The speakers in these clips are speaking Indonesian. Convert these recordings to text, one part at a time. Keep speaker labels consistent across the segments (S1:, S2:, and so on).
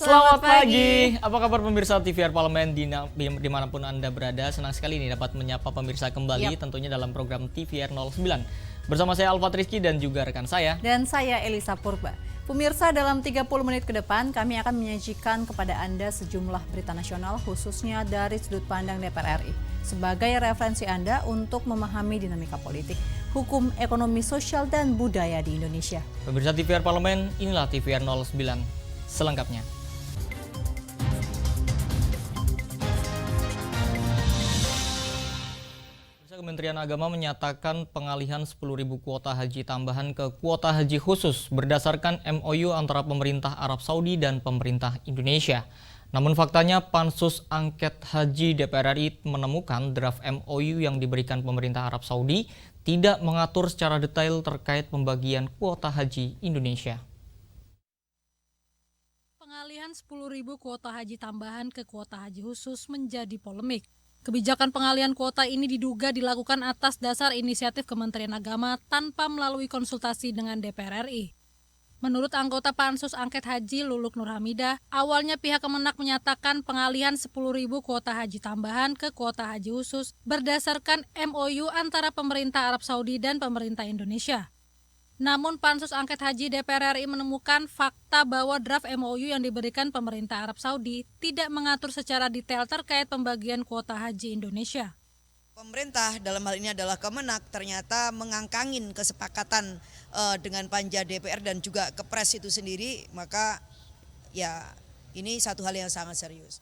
S1: Selamat pagi. Apa kabar pemirsa TVR Parlemen dimanapun Anda berada? Senang sekali nih dapat menyapa pemirsa kembali tentunya dalam program TVR 09. Bersama saya Alfat Rizky dan juga rekan saya.
S2: Dan saya Elisa Purba. Pemirsa, dalam 30 menit ke depan kami akan menyajikan kepada Anda sejumlah berita nasional khususnya dari sudut pandang DPR RI. Sebagai referensi Anda untuk memahami dinamika politik, hukum, ekonomi, sosial, dan budaya di Indonesia.
S1: Pemirsa TVR Parlemen, inilah TVR 09 selengkapnya. Kementerian Agama menyatakan pengalihan 10.000 kuota haji tambahan ke kuota haji khusus berdasarkan MOU antara pemerintah Arab Saudi dan pemerintah Indonesia. Namun faktanya Pansus Angket Haji DPR RI menemukan draft MOU yang diberikan pemerintah Arab Saudi tidak mengatur secara detail terkait pembagian kuota haji Indonesia.
S3: Pengalihan 10.000 kuota haji tambahan ke kuota haji khusus menjadi polemik. Kebijakan pengalihan kuota ini diduga dilakukan atas dasar inisiatif Kementerian Agama tanpa melalui konsultasi dengan DPR RI. Menurut anggota Pansus Angket Haji Luluk Nur Hamidah, awalnya pihak Kemenak menyatakan pengalihan 10.000 kuota haji tambahan ke kuota haji khusus berdasarkan MOU antara pemerintah Arab Saudi dan pemerintah Indonesia. Namun Pansus Angket Haji DPR RI menemukan fakta bahwa draft MOU yang diberikan pemerintah Arab Saudi tidak mengatur secara detail terkait pembagian kuota haji Indonesia.
S4: Pemerintah dalam hal ini adalah Kemenak ternyata mengangkangin kesepakatan dengan panja DPR dan juga Kepres itu sendiri, maka ya ini satu hal yang sangat serius.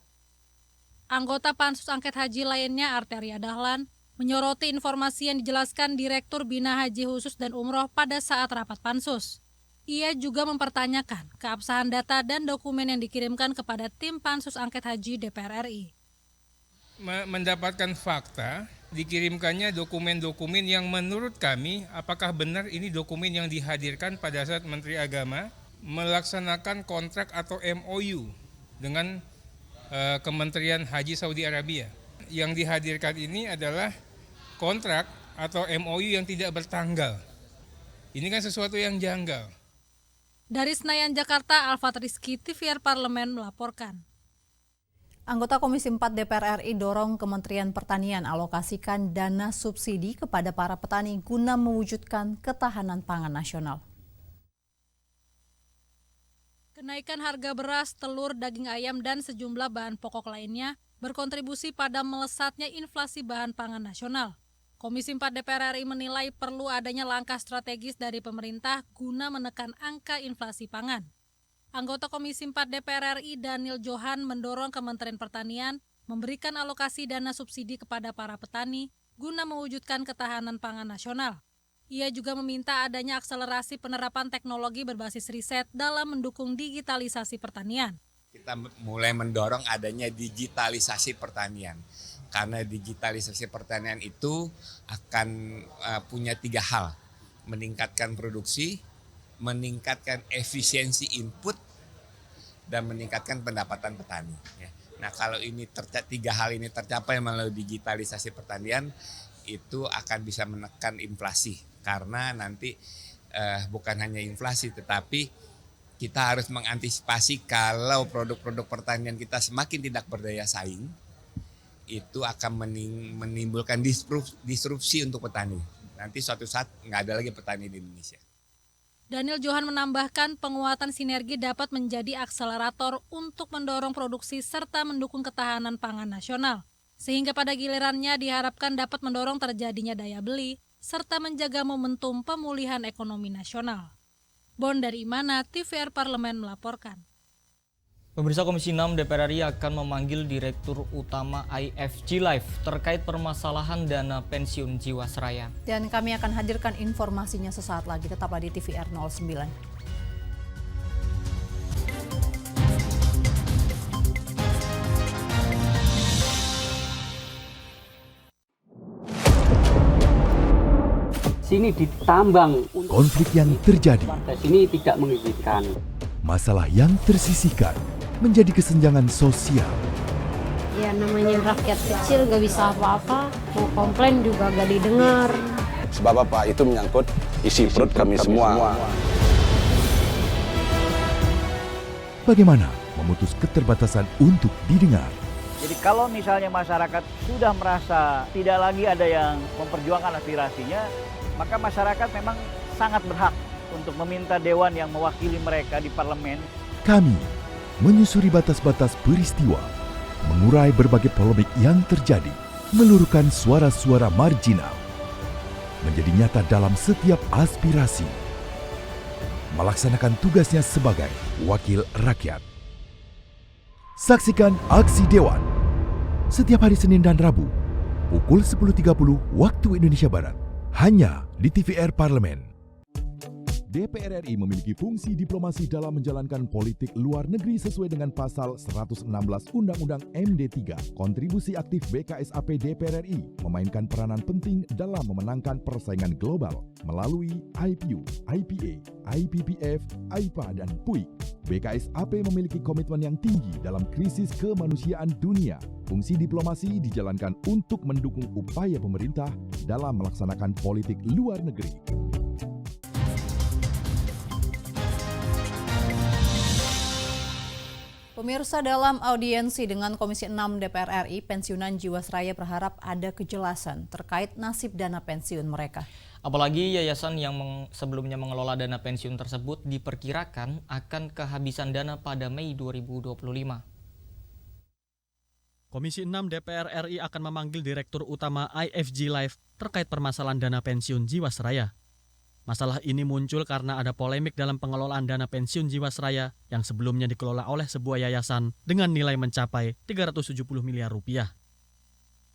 S3: Anggota Pansus Angket Haji lainnya Arteria Dahlan menyoroti informasi yang dijelaskan Direktur Bina Haji Khusus dan Umroh pada saat rapat Pansus. Ia juga mempertanyakan keabsahan data dan dokumen yang dikirimkan kepada tim Pansus Angket Haji DPR RI.
S5: Mendapatkan fakta, dikirimkannya dokumen-dokumen yang menurut kami apakah benar ini dokumen yang dihadirkan pada saat Menteri Agama melaksanakan kontrak atau MOU dengan Kementerian Haji Saudi Arabia. Yang dihadirkan ini adalah kontrak atau MOU yang tidak bertanggal. Ini kan sesuatu yang janggal.
S3: Dari Senayan, Jakarta, Alfat Rizky, TVR Parlemen melaporkan.
S2: Anggota Komisi 4 DPR RI dorong Kementerian Pertanian alokasikan dana subsidi kepada para petani guna mewujudkan ketahanan pangan nasional.
S3: Kenaikan harga beras, telur, daging ayam, dan sejumlah bahan pokok lainnya berkontribusi pada melesatnya inflasi bahan pangan nasional. Komisi 4 DPR RI menilai perlu adanya langkah strategis dari pemerintah guna menekan angka inflasi pangan. Anggota Komisi 4 DPR RI Daniel Johan mendorong Kementerian Pertanian memberikan alokasi dana subsidi kepada para petani guna mewujudkan ketahanan pangan nasional. Ia juga meminta adanya akselerasi penerapan teknologi berbasis riset dalam mendukung digitalisasi pertanian.
S6: Kita mulai mendorong adanya digitalisasi pertanian. Karena digitalisasi pertanian itu akan punya 3 hal. Meningkatkan produksi, meningkatkan efisiensi input, dan meningkatkan pendapatan petani. Nah, kalau ini 3 hal ini tercapai melalui digitalisasi pertanian, itu akan bisa menekan inflasi. Karena nanti bukan hanya inflasi, tetapi kita harus mengantisipasi kalau produk-produk pertanian kita semakin tidak berdaya saing, itu akan menimbulkan disrupsi untuk petani. Nanti suatu saat nggak ada lagi petani di Indonesia.
S3: Daniel Johan menambahkan penguatan sinergi dapat menjadi akselerator untuk mendorong produksi serta mendukung ketahanan pangan nasional. Sehingga pada gilirannya diharapkan dapat mendorong terjadinya daya beli serta menjaga momentum pemulihan ekonomi nasional. Bon dari Imana, TVR Parlemen melaporkan.
S1: Pemirsa Komisi 6 DPR RI akan memanggil Direktur Utama IFG Life terkait permasalahan dana pensiun Jiwasraya.
S2: Dan kami akan hadirkan informasinya sesaat lagi, tetaplah di TVR 09.
S7: Sini ditambang.
S8: Konflik yang terjadi,
S7: Warga sini tidak mengizinkan.
S8: masalah yang tersisihkan menjadi kesenjangan sosial.
S9: Ya namanya rakyat kecil gak bisa apa-apa, mau komplain juga gak didengar.
S10: Sebab apa? Itu menyangkut isi perut kami semua.
S8: Bagaimana memutus keterbatasan untuk didengar.
S11: Jadi kalau misalnya masyarakat sudah merasa tidak lagi ada yang memperjuangkan aspirasinya, maka masyarakat memang sangat berhak untuk meminta dewan yang mewakili mereka di parlemen.
S8: Kami menyusuri batas-batas peristiwa, mengurai berbagai polemik yang terjadi, meluruhkan suara-suara marginal, menjadi nyata dalam setiap aspirasi, melaksanakan tugasnya sebagai wakil rakyat. Saksikan Aksi Dewan setiap hari Senin dan Rabu pukul 10.30 waktu Indonesia Barat hanya di TVR Parlemen. DPR RI memiliki fungsi diplomasi dalam menjalankan politik luar negeri sesuai dengan pasal 116 Undang-Undang MD3. Kontribusi aktif BKSAP DPR RI memainkan peranan penting dalam memenangkan persaingan global melalui IPU, IPA, IPPF, IPA, dan PUIK. BKSAP memiliki komitmen yang tinggi dalam krisis kemanusiaan dunia. Fungsi diplomasi dijalankan untuk mendukung upaya pemerintah dalam melaksanakan politik luar negeri.
S2: Pemirsa, dalam audiensi dengan Komisi 6 DPR RI, pensiunan Jiwasraya berharap ada kejelasan terkait nasib dana pensiun mereka.
S1: Apalagi yayasan yang sebelumnya mengelola dana pensiun tersebut diperkirakan akan kehabisan dana pada Mei 2025.
S12: Komisi 6 DPR RI akan memanggil Direktur Utama IFG Life terkait permasalahan dana pensiun Jiwasraya. Masalah ini muncul karena ada polemik dalam pengelolaan dana pensiun Jiwasraya yang sebelumnya dikelola oleh sebuah yayasan dengan nilai mencapai 370 miliar rupiah.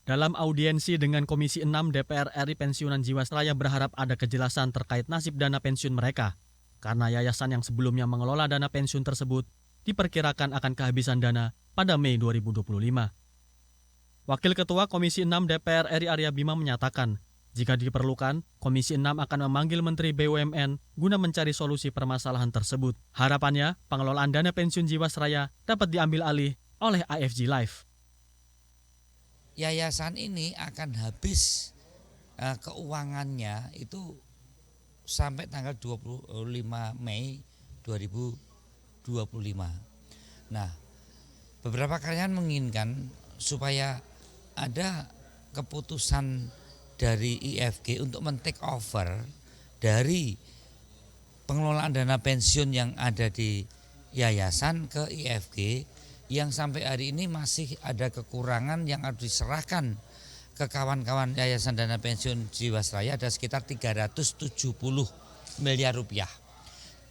S12: Dalam audiensi dengan Komisi 6 DPR RI, pensiunan Jiwasraya berharap ada kejelasan terkait nasib dana pensiun mereka, karena yayasan yang sebelumnya mengelola dana pensiun tersebut diperkirakan akan kehabisan dana pada Mei 2025. Wakil Ketua Komisi 6 DPR RI Arya Bima menyatakan, jika diperlukan, Komisi 6 akan memanggil Menteri BUMN guna mencari solusi permasalahan tersebut. Harapannya, pengelolaan dana pensiun Jiwasraya dapat diambil alih oleh IFG Life.
S13: Yayasan ini akan habis keuangannya itu sampai tanggal 25 Mei 2025. Nah, beberapa karyawan menginginkan supaya ada keputusan dari IFG untuk men-take over dari pengelolaan dana pensiun yang ada di yayasan ke IFG yang sampai hari ini masih ada kekurangan yang harus diserahkan ke kawan-kawan yayasan dana pensiun Jiwasraya, ada sekitar 370 miliar rupiah.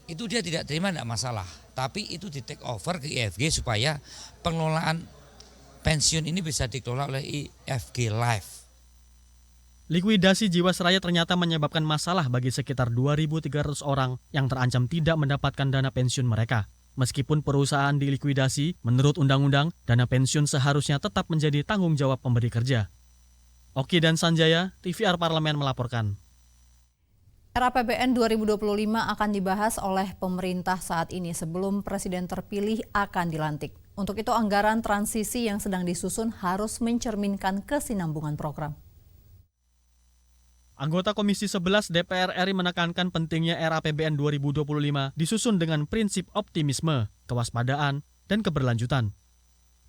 S13: Itu dia tidak terima, tidak masalah, tapi itu di-take over ke IFG supaya pengelolaan pensiun ini bisa dikelola oleh IFG Life.
S12: Likuidasi Jiwasraya ternyata menyebabkan masalah bagi sekitar 2.300 orang yang terancam tidak mendapatkan dana pensiun mereka. Meskipun perusahaan dilikuidasi, menurut undang-undang, dana pensiun seharusnya tetap menjadi tanggung jawab pemberi kerja. Oki dan Sanjaya, TVR Parlemen melaporkan.
S2: RAPBN 2025 akan dibahas oleh pemerintah saat ini sebelum presiden terpilih akan dilantik. Untuk itu, anggaran transisi yang sedang disusun harus mencerminkan kesinambungan program.
S12: Anggota Komisi 11 DPR RI menekankan pentingnya RAPBN 2025 disusun dengan prinsip optimisme, kewaspadaan, dan keberlanjutan.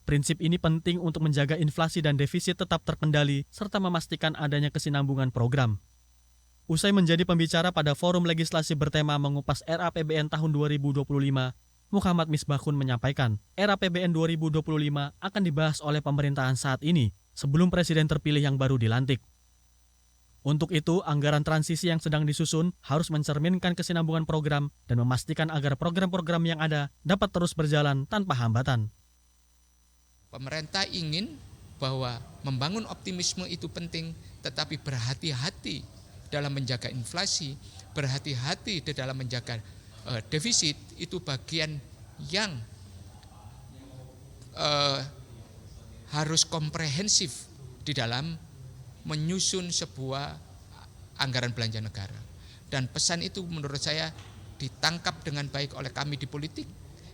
S12: Prinsip ini penting untuk menjaga inflasi dan defisit tetap terkendali serta memastikan adanya kesinambungan program. Usai menjadi pembicara pada forum legislasi bertema mengupas RAPBN tahun 2025, Muhammad Misbahun menyampaikan RAPBN 2025 akan dibahas oleh pemerintahan saat ini sebelum presiden terpilih yang baru dilantik. Untuk itu, anggaran transisi yang sedang disusun harus mencerminkan kesinambungan program dan memastikan agar program-program yang ada dapat terus berjalan tanpa hambatan.
S14: Pemerintah ingin bahwa membangun optimisme itu penting, tetapi berhati-hati dalam menjaga inflasi, berhati-hati di dalam menjaga defisit, itu bagian yang harus komprehensif di dalam menyusun sebuah anggaran belanja negara. Dan pesan itu menurut saya ditangkap dengan baik oleh kami di politik,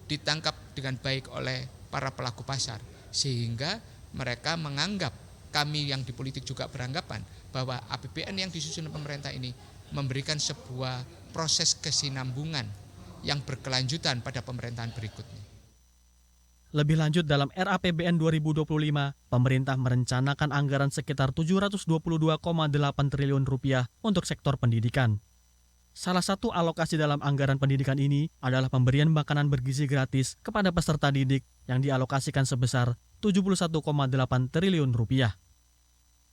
S14: ditangkap dengan baik oleh para pelaku pasar, sehingga mereka menganggap, kami yang di politik juga beranggapan bahwa APBN yang disusun pemerintah ini memberikan sebuah proses kesinambungan yang berkelanjutan pada pemerintahan berikutnya.
S12: Lebih lanjut dalam RAPBN 2025, pemerintah merencanakan anggaran sekitar 722,8 triliun rupiah untuk sektor pendidikan. Salah satu alokasi dalam anggaran pendidikan ini adalah pemberian makanan bergizi gratis kepada peserta didik yang dialokasikan sebesar 71,8 triliun rupiah.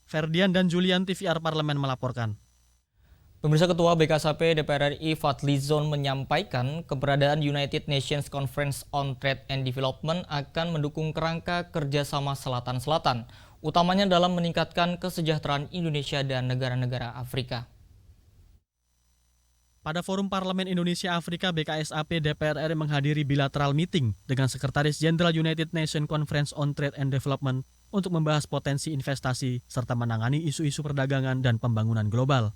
S12: Ferdian dan Julian, TVR Parlemen melaporkan.
S1: Pemirsa, Ketua BKSAP DPR RI Fadlizon menyampaikan keberadaan United Nations Conference on Trade and Development akan mendukung kerangka kerjasama Selatan-Selatan, utamanya dalam meningkatkan kesejahteraan Indonesia dan negara-negara Afrika.
S12: Pada Forum Parlemen Indonesia Afrika BKSAP DPR RI menghadiri bilateral meeting dengan Sekretaris Jenderal United Nations Conference on Trade and Development untuk membahas potensi investasi serta menangani isu-isu perdagangan dan pembangunan global.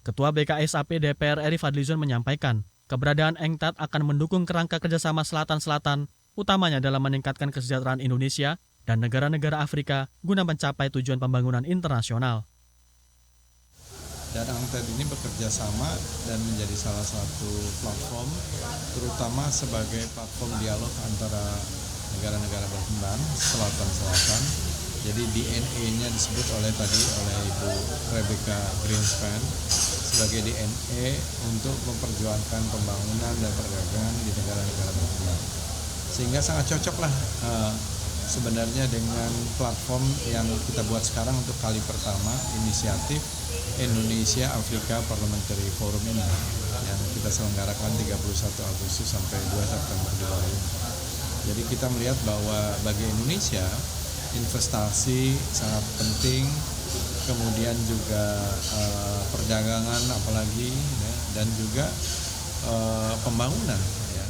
S12: Ketua BKSAP DPR RI Fadlizon menyampaikan, keberadaan ENCTAD akan mendukung kerangka kerjasama Selatan-Selatan, utamanya dalam meningkatkan kesejahteraan Indonesia dan negara-negara Afrika guna mencapai tujuan pembangunan internasional.
S15: Dan ENCTAD ini bekerja sama dan menjadi salah satu platform, terutama sebagai platform dialog antara negara-negara berkembang, Selatan-Selatan. Jadi DNA-nya disebut oleh Ibu Rebecca Greenspan sebagai DNA untuk memperjuangkan pembangunan dan perdagangan di negara-negara berkembang. Sehingga sangat cocoklah sebenarnya dengan platform yang kita buat sekarang untuk kali pertama, inisiatif Indonesia Afrika Parliamentary Forum ini yang kita selenggarakan 31 Agustus sampai 2 September di Bali. Jadi kita melihat bahwa bagi Indonesia investasi sangat penting, kemudian juga perdagangan apalagi ya, dan juga pembangunan. Ya.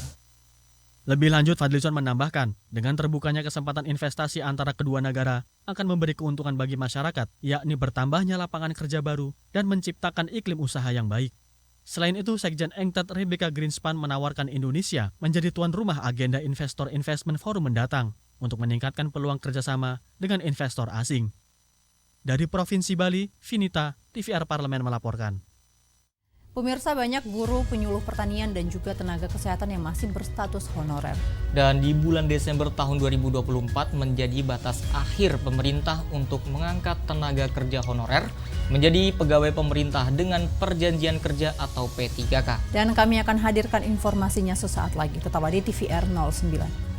S12: Lebih lanjut, Fadlizon menambahkan, dengan terbukanya kesempatan investasi antara kedua negara akan memberi keuntungan bagi masyarakat, yakni bertambahnya lapangan kerja baru dan menciptakan iklim usaha yang baik. Selain itu, Sekjen ENCTAD Rebecca Greenspan menawarkan Indonesia menjadi tuan rumah agenda Investor Investment Forum mendatang untuk meningkatkan peluang kerjasama dengan investor asing. Dari Provinsi Bali, Vinita, TVR Parlemen melaporkan.
S2: Pemirsa, banyak buruh, penyuluh pertanian dan juga tenaga kesehatan yang masih berstatus honorer.
S1: Dan di bulan Desember tahun 2024 menjadi batas akhir pemerintah untuk mengangkat tenaga kerja honorer menjadi pegawai pemerintah dengan perjanjian kerja atau P3K.
S2: Dan kami akan hadirkan informasinya sesaat lagi. Tetaplah di TVR 09.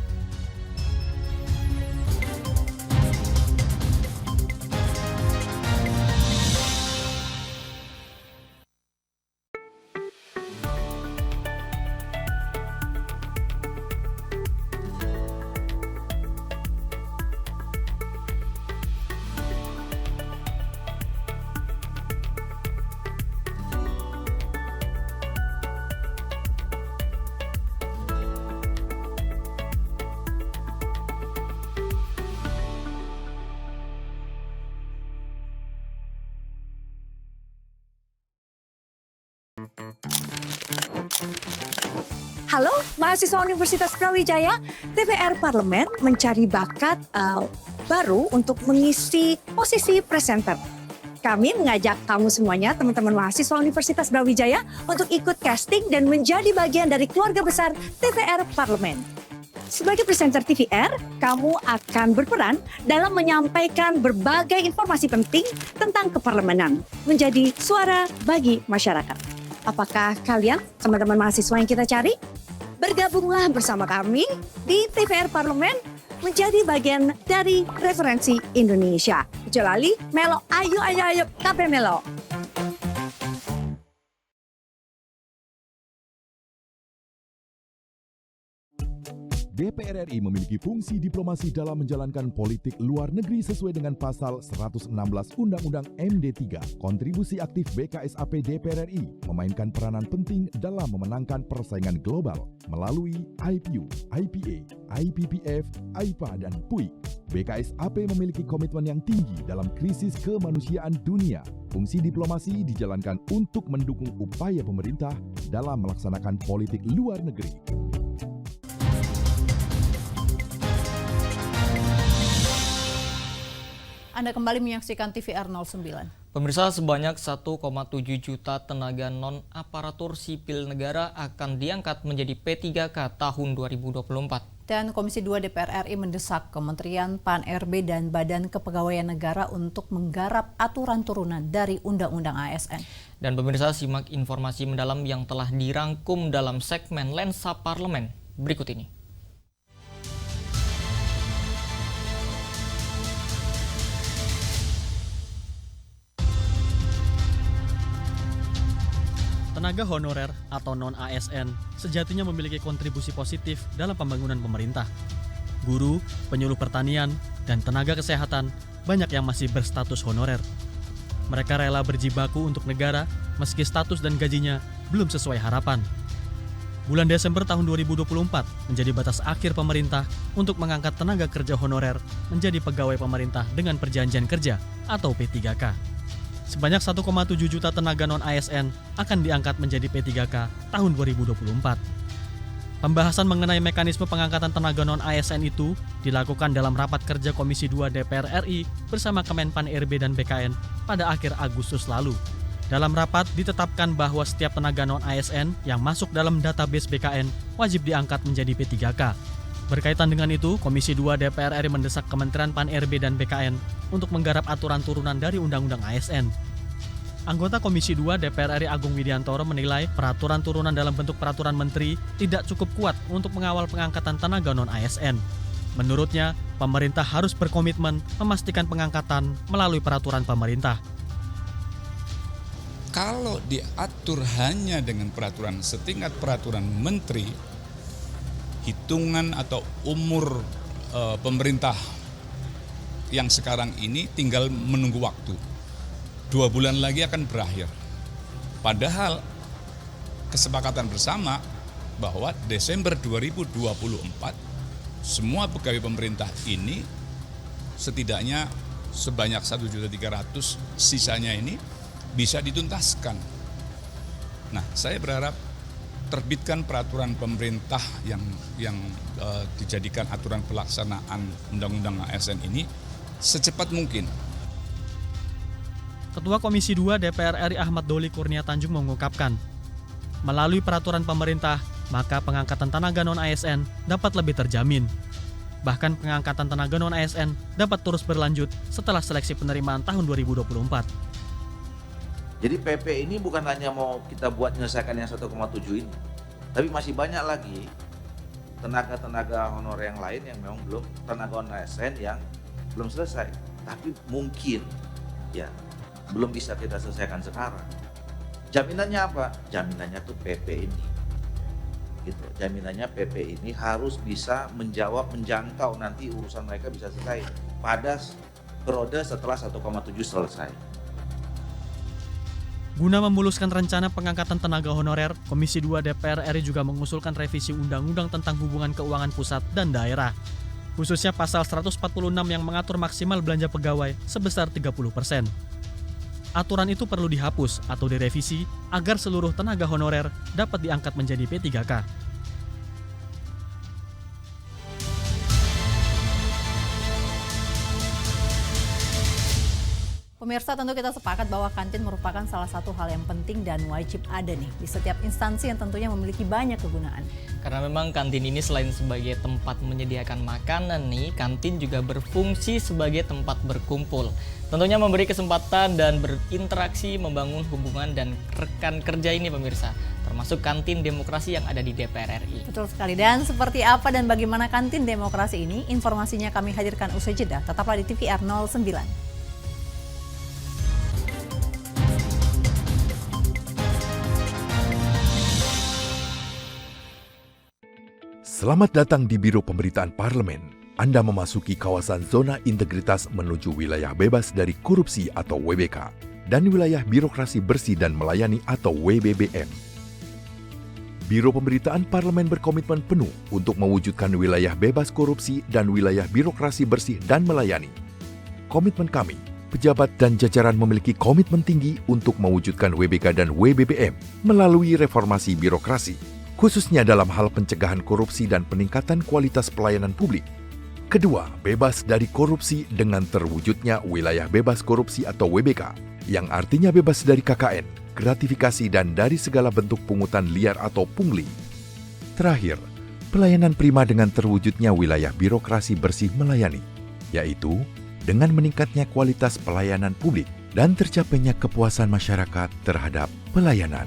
S16: Halo, mahasiswa Universitas Brawijaya, DPR Parlemen mencari bakat baru untuk mengisi posisi presenter. Kami mengajak kamu semuanya, teman-teman mahasiswa Universitas Brawijaya, untuk ikut casting dan menjadi bagian dari keluarga besar DPR Parlemen. Sebagai presenter TVR, kamu akan berperan dalam menyampaikan berbagai informasi penting tentang keparlemenan, menjadi suara bagi masyarakat. Apakah kalian, teman-teman mahasiswa yang kita cari? Bergabunglah bersama kami di TVR Parlemen menjadi bagian dari referensi Indonesia. Jelali, Melo, ayo, KP Melo.
S8: DPR RI memiliki fungsi diplomasi dalam menjalankan politik luar negeri sesuai dengan pasal 116 Undang-Undang MD3. Kontribusi aktif BKSAP DPR RI memainkan peranan penting dalam memenangkan persaingan global melalui IPU, IPA, IPPF, IPA, dan PUIK. BKSAP memiliki komitmen yang tinggi dalam krisis kemanusiaan dunia. Fungsi diplomasi dijalankan untuk mendukung upaya pemerintah dalam melaksanakan politik luar negeri.
S2: Anda kembali menyaksikan TVR 09.
S1: Pemirsa, sebanyak 1,7 juta tenaga non-aparatur sipil negara akan diangkat menjadi P3K tahun 2024.
S2: Dan Komisi 2 DPR RI mendesak Kementerian PAN-RB dan Badan Kepegawaian Negara untuk menggarap aturan turunan dari Undang-Undang ASN.
S1: Dan pemirsa, simak informasi mendalam yang telah dirangkum dalam segmen Lensa Parlemen berikut ini.
S12: Tenaga honorer atau non-ASN sejatinya memiliki kontribusi positif dalam pembangunan pemerintah. Guru, penyuluh pertanian, dan tenaga kesehatan banyak yang masih berstatus honorer. Mereka rela berjibaku untuk negara meski status dan gajinya belum sesuai harapan. Bulan Desember tahun 2024 menjadi batas akhir pemerintah untuk mengangkat tenaga kerja honorer menjadi pegawai pemerintah dengan perjanjian kerja atau P3K. Sebanyak 1,7 juta tenaga non-ASN akan diangkat menjadi P3K tahun 2024. Pembahasan mengenai mekanisme pengangkatan tenaga non-ASN itu dilakukan dalam rapat kerja Komisi 2 DPR RI bersama Kemenpan RB dan BKN pada akhir Agustus lalu. Dalam rapat ditetapkan bahwa setiap tenaga non-ASN yang masuk dalam database BKN wajib diangkat menjadi P3K. Berkaitan dengan itu, Komisi 2 DPR RI mendesak Kementerian PAN-RB dan BKN untuk menggarap aturan turunan dari Undang-Undang ASN. Anggota Komisi 2 DPR RI Agung Widiantoro menilai peraturan turunan dalam bentuk peraturan menteri tidak cukup kuat untuk mengawal pengangkatan tenaga non-ASN. Menurutnya, pemerintah harus berkomitmen memastikan pengangkatan melalui peraturan pemerintah.
S17: Kalau diatur hanya dengan peraturan setingkat peraturan menteri, hitungan atau umur pemerintah yang sekarang ini tinggal menunggu waktu. 2 bulan lagi akan berakhir. Padahal kesepakatan bersama bahwa Desember 2024 semua pegawai pemerintah ini setidaknya sebanyak 1.300.000 sisanya ini bisa dituntaskan. Nah, saya berharap terbitkan peraturan pemerintah yang dijadikan aturan pelaksanaan Undang-Undang ASN ini secepat mungkin.
S12: Ketua Komisi 2 DPR RI Ahmad Doli Kurnia Tanjung mengungkapkan, melalui peraturan pemerintah, maka pengangkatan tenaga non-ASN dapat lebih terjamin. Bahkan pengangkatan tenaga non-ASN dapat terus berlanjut setelah seleksi penerimaan tahun 2024.
S18: Jadi PP ini bukan hanya mau kita buat menyelesaikan yang 1,7 ini, tapi masih banyak lagi tenaga-tenaga honorer yang lain yang memang belum, tenaga non-ASN yang belum selesai, tapi mungkin ya belum bisa kita selesaikan sekarang. Jaminannya apa? Jaminannya tuh PP ini. Gitu. Jaminannya PP ini harus bisa menjangkau nanti urusan mereka bisa selesai pada periode setelah 1,7 selesai.
S12: Guna memuluskan rencana pengangkatan tenaga honorer, Komisi 2 DPR RI juga mengusulkan revisi Undang-Undang tentang Hubungan Keuangan Pusat dan Daerah. Khususnya pasal 146 yang mengatur maksimal belanja pegawai sebesar 30%. Aturan itu perlu dihapus atau direvisi agar seluruh tenaga honorer dapat diangkat menjadi P3K.
S2: Pemirsa, tentu kita sepakat bahwa kantin merupakan salah satu hal yang penting dan wajib ada nih di setiap instansi yang tentunya memiliki banyak kegunaan.
S1: Karena memang kantin ini selain sebagai tempat menyediakan makanan nih, kantin juga berfungsi sebagai tempat berkumpul. Tentunya memberi kesempatan dan berinteraksi membangun hubungan dan rekan kerja ini pemirsa, termasuk kantin demokrasi yang ada di DPR RI.
S2: Betul sekali, dan seperti apa dan bagaimana kantin demokrasi ini, informasinya kami hadirkan usai jeda. Tetaplah di TVR 09.
S8: Selamat datang di Biro Pemberitaan Parlemen. Anda memasuki kawasan zona integritas menuju wilayah bebas dari korupsi atau WBK dan wilayah birokrasi bersih dan melayani atau WBBM. Biro Pemberitaan Parlemen berkomitmen penuh untuk mewujudkan wilayah bebas korupsi dan wilayah birokrasi bersih dan melayani. Komitmen kami, pejabat dan jajaran memiliki komitmen tinggi untuk mewujudkan WBK dan WBBM melalui reformasi birokrasi, khususnya dalam hal pencegahan korupsi dan peningkatan kualitas pelayanan publik. Kedua, bebas dari korupsi dengan terwujudnya wilayah bebas korupsi atau WBK, yang artinya bebas dari KKN, gratifikasi dan dari segala bentuk pungutan liar atau pungli. Terakhir, pelayanan prima dengan terwujudnya wilayah birokrasi bersih melayani, yaitu dengan meningkatnya kualitas pelayanan publik dan tercapainya kepuasan masyarakat terhadap pelayanan.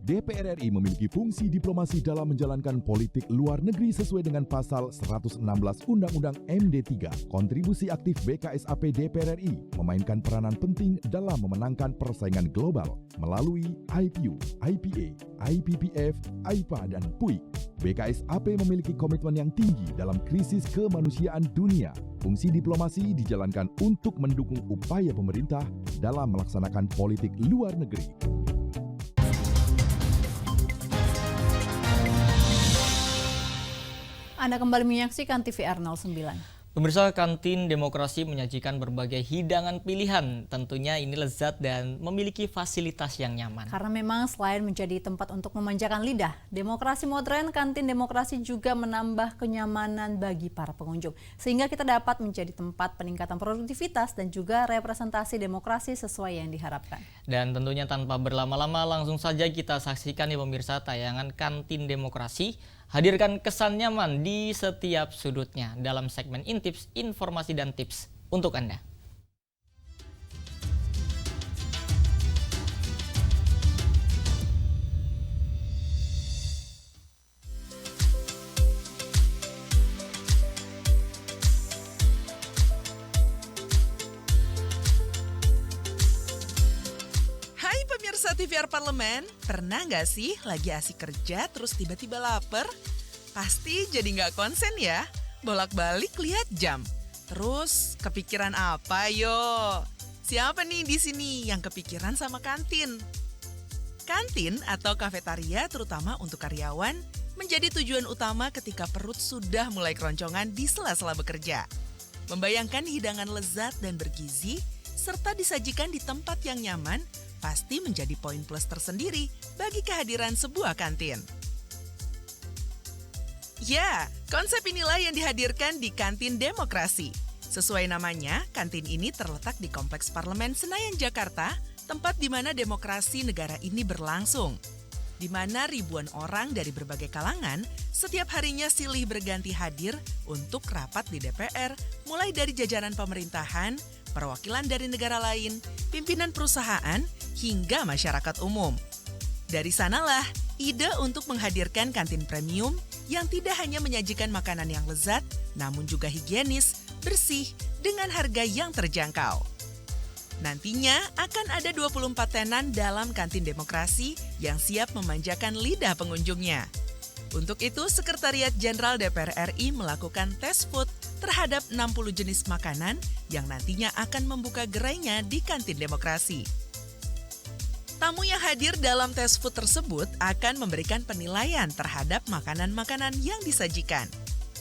S8: DPR RI memiliki fungsi diplomasi dalam menjalankan politik luar negeri sesuai dengan pasal 116 Undang-Undang MD3. Kontribusi aktif BKSAP DPR RI memainkan peranan penting dalam memenangkan persaingan global melalui IPU, IPA, IPPF, IPA, dan PUIK. BKSAP memiliki komitmen yang tinggi dalam krisis kemanusiaan dunia. Fungsi diplomasi dijalankan untuk mendukung upaya pemerintah dalam melaksanakan politik luar negeri.
S2: Anda kembali menyaksikan TVR 09.
S1: Pemirsa, kantin demokrasi menyajikan berbagai hidangan pilihan. Tentunya ini lezat dan memiliki fasilitas yang nyaman.
S2: Karena memang selain menjadi tempat untuk memanjakan lidah, demokrasi modern, kantin demokrasi juga menambah kenyamanan bagi para pengunjung. Sehingga kita dapat menjadi tempat peningkatan produktivitas dan juga representasi demokrasi sesuai yang diharapkan.
S1: Dan tentunya tanpa berlama-lama langsung saja kita saksikan ya pemirsa tayangan kantin demokrasi. Hadirkan kesan nyaman di setiap sudutnya dalam segmen Intips, informasi dan tips untuk Anda.
S19: Hai pemirsa TVR Parlemen, pernah nggak sih lagi asik kerja terus tiba-tiba lapar? Pasti jadi nggak konsen ya, bolak-balik lihat jam. Terus kepikiran apa yo? Siapa nih di sini yang kepikiran sama kantin? Kantin atau kafetaria terutama untuk karyawan menjadi tujuan utama ketika perut sudah mulai keroncongan di sela-sela bekerja. Membayangkan hidangan lezat dan bergizi serta disajikan di tempat yang nyaman pasti menjadi poin plus tersendiri bagi kehadiran sebuah kantin. Ya, konsep inilah yang dihadirkan di Kantin Demokrasi. Sesuai namanya, kantin ini terletak di Kompleks Parlemen Senayan, Jakarta, tempat di mana demokrasi negara ini berlangsung. Di mana ribuan orang dari berbagai kalangan setiap harinya silih berganti hadir untuk rapat di DPR, mulai dari jajaran pemerintahan, perwakilan dari negara lain, pimpinan perusahaan, hingga masyarakat umum. Dari sanalah ide untuk menghadirkan kantin premium yang tidak hanya menyajikan makanan yang lezat, namun juga higienis, bersih, dengan harga yang terjangkau. Nantinya akan ada 24 tenan dalam kantin demokrasi yang siap memanjakan lidah pengunjungnya. Untuk itu, Sekretariat Jenderal DPR RI melakukan tes food terhadap 60 jenis makanan yang nantinya akan membuka gerainya di kantin demokrasi. Tamu yang hadir dalam tes food tersebut akan memberikan penilaian terhadap makanan-makanan yang disajikan.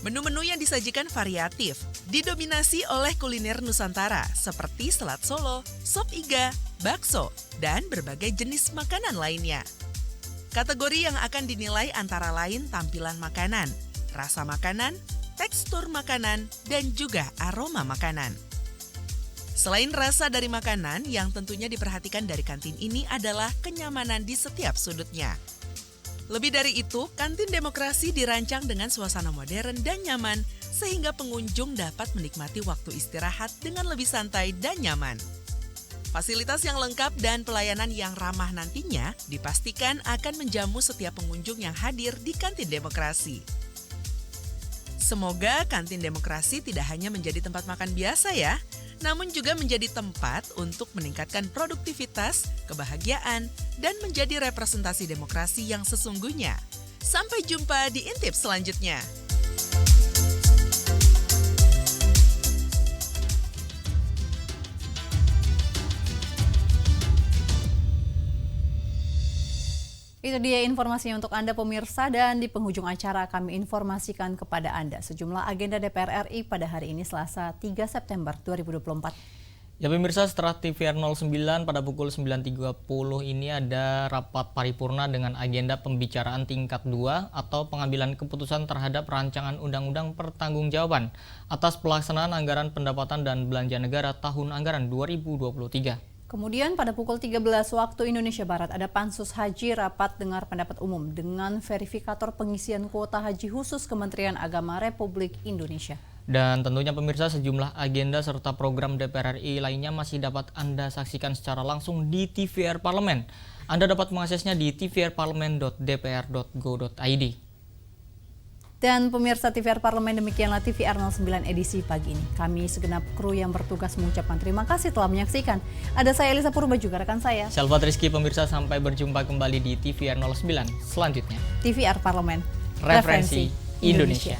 S19: Menu-menu yang disajikan variatif, didominasi oleh kuliner Nusantara seperti selat Solo, sop iga, bakso, dan berbagai jenis makanan lainnya. Kategori yang akan dinilai antara lain tampilan makanan, rasa makanan, tekstur makanan, dan juga aroma makanan. Selain rasa dari makanan, yang tentunya diperhatikan dari kantin ini adalah kenyamanan di setiap sudutnya. Lebih dari itu, kantin demokrasi dirancang dengan suasana modern dan nyaman, sehingga pengunjung dapat menikmati waktu istirahat dengan lebih santai dan nyaman. Fasilitas yang lengkap dan pelayanan yang ramah nantinya dipastikan akan menjamu setiap pengunjung yang hadir di kantin demokrasi. Semoga kantin demokrasi tidak hanya menjadi tempat makan biasa ya, namun juga menjadi tempat untuk meningkatkan produktivitas, kebahagiaan, dan menjadi representasi demokrasi yang sesungguhnya. Sampai jumpa di Intip selanjutnya.
S2: Itu dia informasinya untuk Anda pemirsa, dan di penghujung acara kami informasikan kepada Anda sejumlah agenda DPR RI pada hari ini Selasa 3 September 2024.
S1: Ya pemirsa, setelah TVR 09 pada pukul 9.30 ini ada rapat paripurna dengan agenda pembicaraan tingkat 2 atau pengambilan keputusan terhadap rancangan undang-undang pertanggungjawaban atas pelaksanaan anggaran pendapatan dan belanja negara tahun anggaran 2023.
S2: Kemudian pada pukul 13 waktu Indonesia Barat ada Pansus Haji rapat dengar pendapat umum dengan verifikator pengisian kuota haji khusus Kementerian Agama Republik Indonesia.
S1: Dan tentunya pemirsa, sejumlah agenda serta program DPR RI lainnya masih dapat Anda saksikan secara langsung di TVR Parlemen. Anda dapat mengaksesnya di tvr-parlemen.dpr.go.id.
S2: Dan pemirsa TVR Parlemen, demikianlah TVR 09 edisi pagi ini. Kami segenap kru yang bertugas mengucapkan terima kasih telah menyaksikan. Ada saya Elisa Purba, juga rekan saya
S1: Selva Rizky. Pemirsa, sampai berjumpa kembali di TVR 09 selanjutnya.
S2: TVR Parlemen,
S1: Referensi Indonesia.